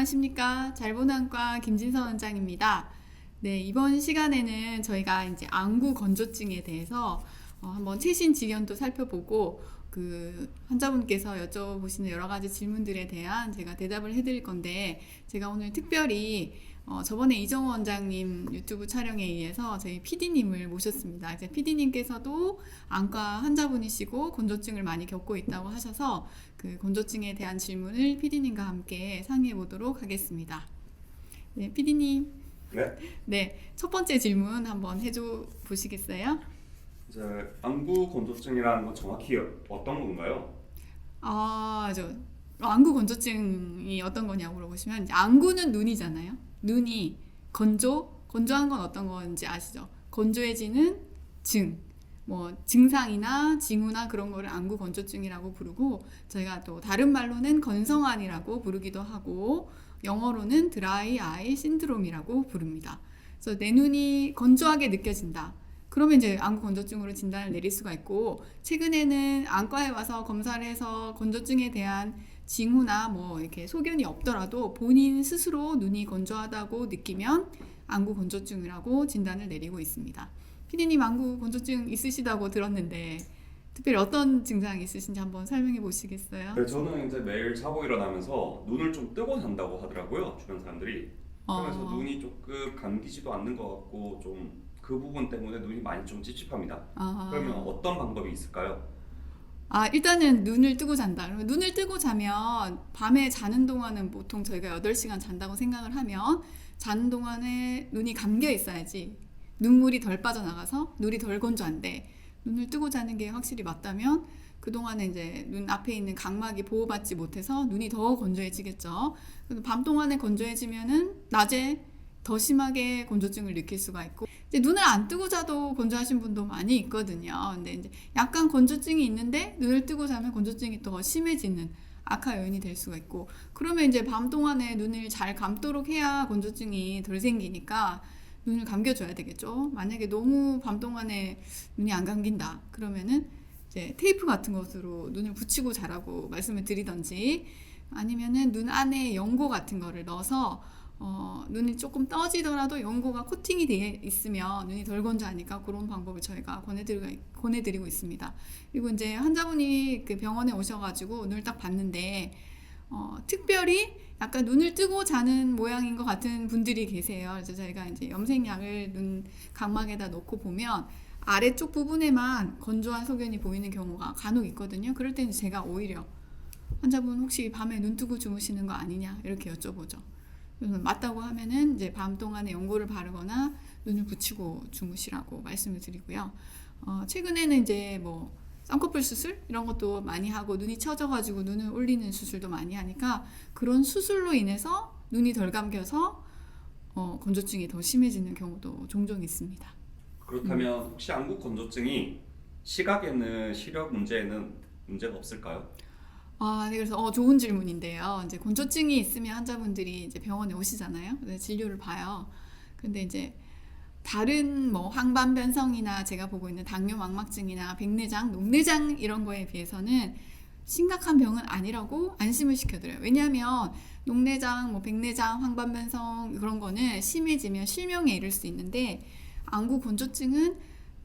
안녕하십니까. 잘보는안과 김진선 원장입니다. 네, 이번 시간에는 저희가 이제 안구 건조증에 대해서 한번 최신 지견도 살펴보고 그 환자분께서 여쭤보시는 여러 가지 질문들에 대한 제가 대답을 해드릴 건데, 제가 오늘 특별히 저번에 이정호 원장님 유튜브 촬영에 의해서 저희 PD님을 모셨습니다. 이제 PD님께서도 안과 환자분이시고 건조증을 많이 겪고 있다고 하셔서 그 건조증에 대한 질문을 PD님과 함께 상의해 보도록 하겠습니다. 네, PD님. 네. 네, 첫 번째 질문 한번 해줘 보시겠어요? 이제 안구 건조증이라는 건 정확히 어떤 건가요? 안구 건조증이 어떤 거냐고 물어보시면, 이제 안구는 눈이잖아요. 눈이 건조한 건 어떤 건지 아시죠? 건조해지는 증상이나 징후나 그런 거를 안구 건조증이라고 부르고, 저희가 또 다른 말로는 건성환이라고 부르기도 하고, 영어로는 드라이 아이 신드롬이라고 부릅니다. 그래서 내 눈이 건조하게 느껴진다. 그러면 이제 안구 건조증으로 진단을 내릴 수가 있고, 최근에는 안과에 와서 검사를 해서 건조증에 대한 징후나 이렇게 소견이 없더라도 본인 스스로 눈이 건조하다고 느끼면 안구 건조증이라고 진단을 내리고 있습니다. 피디님 안구 건조증 있으시다고 들었는데 특별히 어떤 증상이 있으신지 한번 설명해 보시겠어요? 네, 저는 이제 매일 자고 일어나면서 눈을 좀 뜨고 잔다고 하더라고요, 주변 사람들이. 그래서 눈이 조금 감기지도 않는 것 같고 좀 그 부분 때문에 눈이 많이 좀 찝찝합니다. 그러면 어떤 방법이 있을까요? 일단은 눈을 뜨고 잔다. 그러면 눈을 뜨고 자면 밤에 자는 동안은 보통 저희가 8시간 잔다고 생각을 하면, 자는 동안에 눈이 감겨 있어야지 눈물이 덜 빠져나가서 눈이 덜 건조한데, 눈을 뜨고 자는 게 확실히 맞다면 그동안에 이제 눈 앞에 있는 각막이 보호받지 못해서 눈이 더 건조해지겠죠. 밤 동안에 건조해지면은 낮에 더 심하게 건조증을 느낄 수가 있고, 이제 눈을 안 뜨고 자도 건조하신 분도 많이 있거든요. 근데 이제 약간 건조증이 있는데 눈을 뜨고 자면 건조증이 더 심해지는 악화 요인이 될 수가 있고, 그러면 이제 밤 동안에 눈을 잘 감도록 해야 건조증이 덜 생기니까 눈을 감겨줘야 되겠죠. 만약에 너무 밤 동안에 눈이 안 감긴다 그러면은 이제 테이프 같은 것으로 눈을 붙이고 자라고 말씀을 드리던지, 아니면은 눈 안에 연고 같은 거를 넣어서 눈이 조금 떠지더라도 연고가 코팅이 되어 있으면 눈이 덜 건조하니까 그런 방법을 저희가 권해드리고 있습니다. 그리고 이제 환자분이 그 병원에 오셔가지고 눈을 딱 봤는데 특별히 약간 눈을 뜨고 자는 모양인 것 같은 분들이 계세요. 그래서 저희가 이제 염색약을 눈 각막에다 놓고 보면 아래쪽 부분에만 건조한 소견이 보이는 경우가 간혹 있거든요. 그럴 때는 제가 오히려 환자분 혹시 밤에 눈 뜨고 주무시는 거 아니냐 이렇게 여쭤보죠. 맞다고 하면은 이제 밤 동안에 연고를 바르거나 눈을 붙이고 주무시라고 말씀을 드리고요. 최근에는 이제 쌍꺼풀 수술 이런 것도 많이 하고, 눈이 처져가지고 눈을 올리는 수술도 많이 하니까 그런 수술로 인해서 눈이 덜 감겨서 건조증이 더 심해지는 경우도 종종 있습니다. 그렇다면 혹시 안구 건조증이 시각에는 시력 문제에는 문제가 없을까요? 네, 그래서 좋은 질문인데요. 이제 건조증이 있으면 환자분들이 이제 병원에 오시잖아요. 그래서 진료를 봐요. 근데 이제 다른 황반변성이나 제가 보고 있는 당뇨망막증이나 백내장, 녹내장 이런 거에 비해서는 심각한 병은 아니라고 안심을 시켜드려요. 왜냐하면 녹내장, 백내장, 황반변성 그런 거는 심해지면 실명에 이를 수 있는데, 안구 건조증은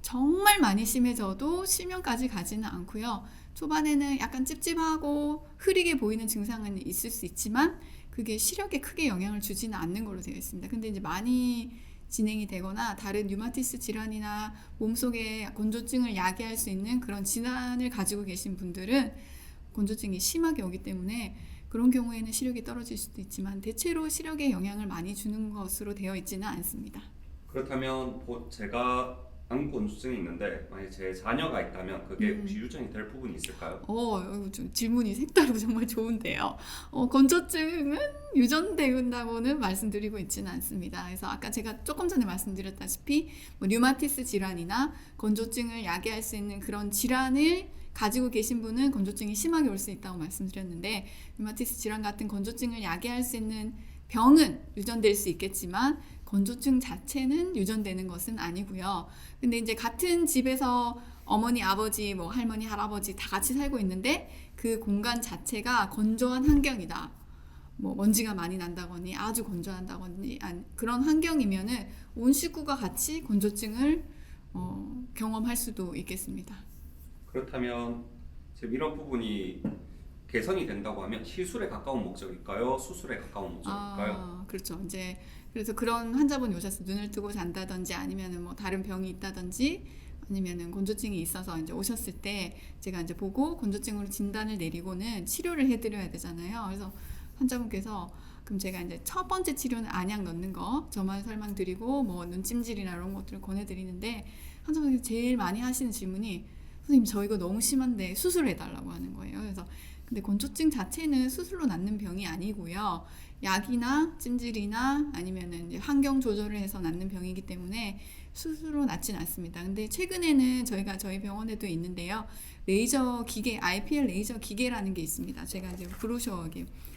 정말 많이 심해져도 실명까지 가지는 않고요. 초반에는 약간 찝찝하고 흐리게 보이는 증상은 있을 수 있지만 그게 시력에 크게 영향을 주지는 않는 걸로 되어 있습니다. 근데 이제 많이 진행이 되거나 다른 류마티스 질환이나 몸속에 건조증을 야기할 수 있는 그런 질환을 가지고 계신 분들은 건조증이 심하게 오기 때문에 그런 경우에는 시력이 떨어질 수도 있지만 대체로 시력에 영향을 많이 주는 것으로 되어 있지는 않습니다. 그렇다면 제가 안구 건조증이 있는데 만약 제 자녀가 있다면 그게 혹시 유전이 될 부분이 있을까요? 좀 질문이 색다르고 정말 좋은데요. 건조증은 유전된다고는 말씀드리고 있지는 않습니다. 그래서 아까 제가 조금 전에 말씀드렸다시피 류마티스 질환이나 건조증을 야기할 수 있는 그런 질환을 가지고 계신 분은 건조증이 심하게 올 수 있다고 말씀드렸는데, 류마티스 질환 같은 건조증을 야기할 수 있는 병은 유전될 수 있겠지만 건조증 자체는 유전되는 것은 아니고요. 근데 이제 같은 집에서 어머니, 아버지, 할머니, 할아버지 다 같이 살고 있는데 그 공간 자체가 건조한 환경이다. 뭐 먼지가 많이 난다거니 아주 건조한다거니 그런 환경이면은 온 식구가 같이 건조증을 경험할 수도 있겠습니다. 그렇다면 지금 이런 부분이 개선이 된다고 하면 시술에 가까운 목적일까요? 수술에 가까운 목적일까요? 그렇죠. 이제 그래서 그런 환자분이 오셔서 눈을 뜨고 잔다든지 아니면은 뭐 다른 병이 있다든지 아니면은 건조증이 있어서 이제 오셨을 때 제가 이제 보고 건조증으로 진단을 내리고는 치료를 해드려야 되잖아요. 그래서 환자분께서 그럼 제가 이제 첫 번째 치료는 안약 넣는 거 저만 설명드리고 뭐 눈찜질이나 이런 것들을 권해드리는데 환자분이 제일 많이 하시는 질문이 선생님 저 이거 너무 심한데 수술해달라고 하는 거예요. 그래서 근데 건조증 자체는 수술로 낫는 병이 아니고요. 약이나 찜질이나 아니면은 이제 환경 조절을 해서 낫는 병이기 때문에 수술로 낫진 않습니다. 근데 최근에는 저희 병원에도 있는데요. 레이저 기계, IPL 레이저 기계라는 게 있습니다. 제가 이제 브로셔,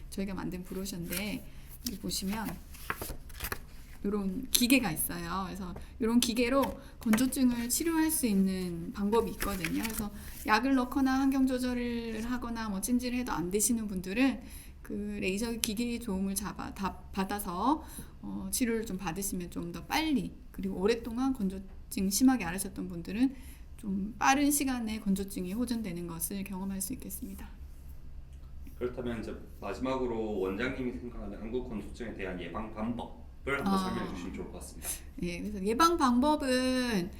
저희가 만든 브로셔인데 여기 보시면 이런 기계가 있어요. 그래서 이런 기계로 건조증을 치료할 수 있는 방법이 있거든요. 그래서 약을 넣거나 환경 조절을 하거나 뭐 찜질을 해도 안 되시는 분들은 그 레이저 기계의 도움을 받아서 치료를 좀 받으시면 좀 더 빨리 그리고 오랫동안 건조증 심하게 앓으셨던 분들은 좀 빠른 시간에 건조증이 호전되는 것을 경험할 수 있겠습니다. 그렇다면 이제 마지막으로 원장님이 생각하는 한국 건조증에 대한 예방 방법을 한번 설명해 주시면 좋을 것 같습니다. 예, 그래서 예방 방법은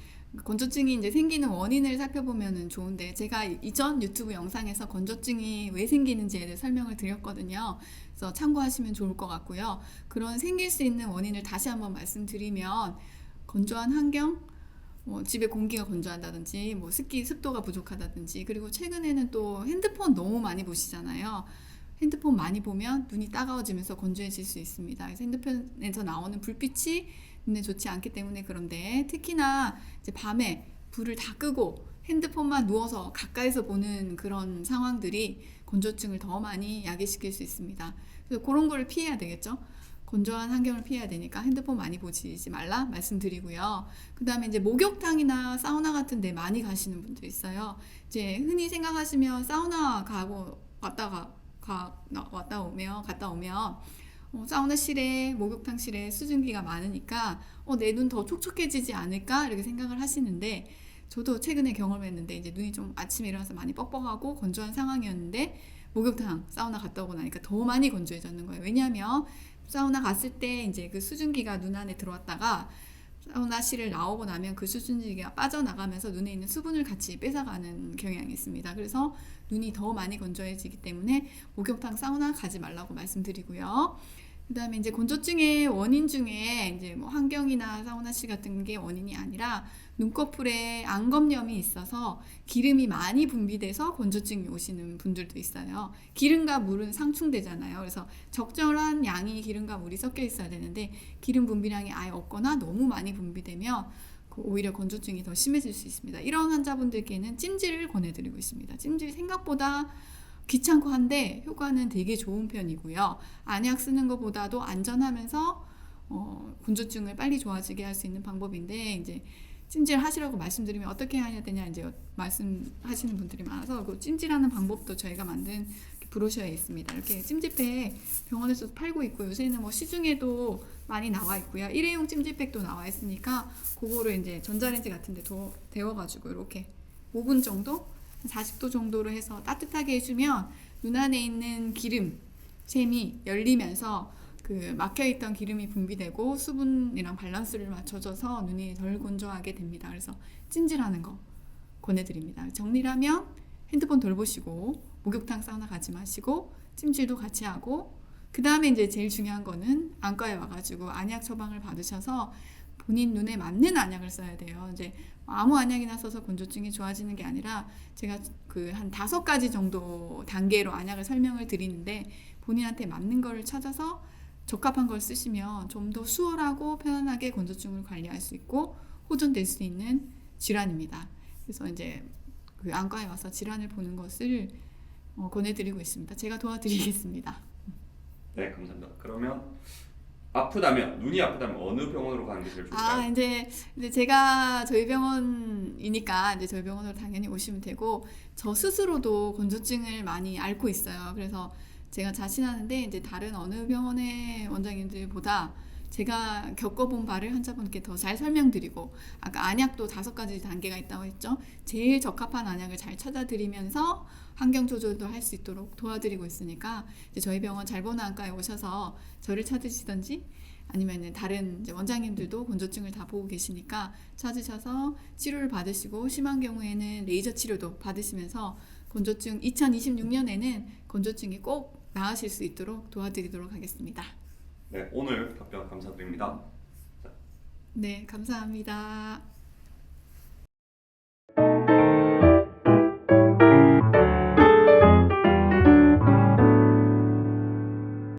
건조증이 이제 생기는 원인을 살펴보면 좋은데 제가 이전 유튜브 영상에서 건조증이 왜 생기는지에 대해 설명을 드렸거든요. 그래서 참고하시면 좋을 것 같고요. 그런 생길 수 있는 원인을 다시 한번 말씀드리면 건조한 환경, 뭐 집에 공기가 건조하다든지 뭐 습도가 부족하다든지 그리고 최근에는 또 핸드폰 너무 많이 보시잖아요. 핸드폰 많이 보면 눈이 따가워지면서 건조해질 수 있습니다. 그래서 핸드폰에서 나오는 불빛이 눈에 좋지 않기 때문에 그런데 특히나 이제 밤에 불을 다 끄고 핸드폰만 누워서 가까이서 보는 그런 상황들이 건조증을 더 많이 야기시킬 수 있습니다. 그래서 그런 거를 피해야 되겠죠. 건조한 환경을 피해야 되니까 핸드폰 많이 보시지 말라 말씀드리고요. 그 다음에 이제 목욕탕이나 사우나 같은 데 많이 가시는 분들 있어요. 이제 흔히 생각하시면 사우나 가고 갔다 오면 사우나실에 목욕탕실에 수증기가 많으니까 내 눈 더 촉촉해지지 않을까 이렇게 생각을 하시는데 저도 최근에 경험했는데 이제 눈이 좀 아침에 일어나서 많이 뻑뻑하고 건조한 상황이었는데 목욕탕 사우나 갔다 오고 나니까 더 많이 건조해졌는 거예요. 왜냐하면 사우나 갔을 때 이제 그 수증기가 눈 안에 들어왔다가 사우나실을 나오고 나면 그 수증기가 빠져나가면서 눈에 있는 수분을 같이 뺏어가는 경향이 있습니다. 그래서 눈이 더 많이 건조해지기 때문에 목욕탕 사우나 가지 말라고 말씀드리고요. 그 다음에 이제 건조증의 원인 중에 이제 뭐 환경이나 사우나실 같은 게 원인이 아니라 눈꺼풀에 안검염이 있어서 기름이 많이 분비돼서 건조증이 오시는 분들도 있어요. 기름과 물은 상충되잖아요. 그래서 적절한 양의 기름과 물이 섞여 있어야 되는데 기름 분비량이 아예 없거나 너무 많이 분비되면 오히려 건조증이 더 심해질 수 있습니다. 이런 환자분들께는 찜질을 권해드리고 있습니다. 찜질 생각보다 귀찮고 한데 효과는 되게 좋은 편이고요. 안약 쓰는 것보다도 안전하면서 건조증을 빨리 좋아지게 할 수 있는 방법인데 이제 찜질 하시라고 말씀드리면 어떻게 해야 되냐 이제 말씀하시는 분들이 많아서 그 찜질하는 방법도 저희가 만든 브로셔에 있습니다. 이렇게 찜질팩 병원에서도 팔고 있고 요새는 뭐 시중에도 많이 나와 있고요. 일회용 찜질팩도 나와 있으니까 그거를 이제 전자레인지 같은 데 데워가지고 이렇게 5분 정도 40도 정도로 해서 따뜻하게 해주면 눈 안에 있는 기름샘이 열리면서 그 막혀있던 기름이 분비되고 수분이랑 밸런스를 맞춰줘서 눈이 덜 건조하게 됩니다. 그래서 찜질하는 거 권해드립니다. 정리를 하면 핸드폰 덜 보시고 목욕탕 사우나 가지 마시고 찜질도 같이 하고 그 다음에 이제 제일 중요한 거는 안과에 와가지고 안약 처방을 받으셔서 본인 눈에 맞는 안약을 써야 돼요. 이제 아무 안약이나 써서 건조증이 좋아지는 게 아니라 제가 그 한 5가지 정도 단계로 안약을 설명을 드리는데 본인한테 맞는 걸 찾아서 적합한 걸 쓰시면 좀 더 수월하고 편안하게 건조증을 관리할 수 있고 호전될 수 있는 질환입니다. 그래서 이제 그 안과에 와서 질환을 보는 것을 권해드리고 있습니다. 제가 도와드리겠습니다. 네, 감사합니다. 그러면 눈이 아프다면 어느 병원으로 가는 게 제일 좋을까요? 이제 제가 저희 병원이니까 이제 저희 병원으로 당연히 오시면 되고 저 스스로도 건조증을 많이 앓고 있어요. 그래서 제가 자신하는데 이제 다른 어느 병원의 원장님들보다 제가 겪어본 바를 환자분께 더 잘 설명드리고, 아까 안약도 5가지 단계가 있다고 했죠. 제일 적합한 안약을 잘 찾아드리면서 환경 조절도 할 수 있도록 도와드리고 있으니까 이제 저희 병원 잘 보는 안과에 오셔서 저를 찾으시던지 아니면 다른 이제 원장님들도 건조증을 다 보고 계시니까 찾으셔서 치료를 받으시고, 심한 경우에는 레이저 치료도 받으시면서 건조증 2026년에는 건조증이 꼭 나으실 수 있도록 도와드리도록 하겠습니다. 네, 오늘 답변 감사드립니다. 네, 감사합니다.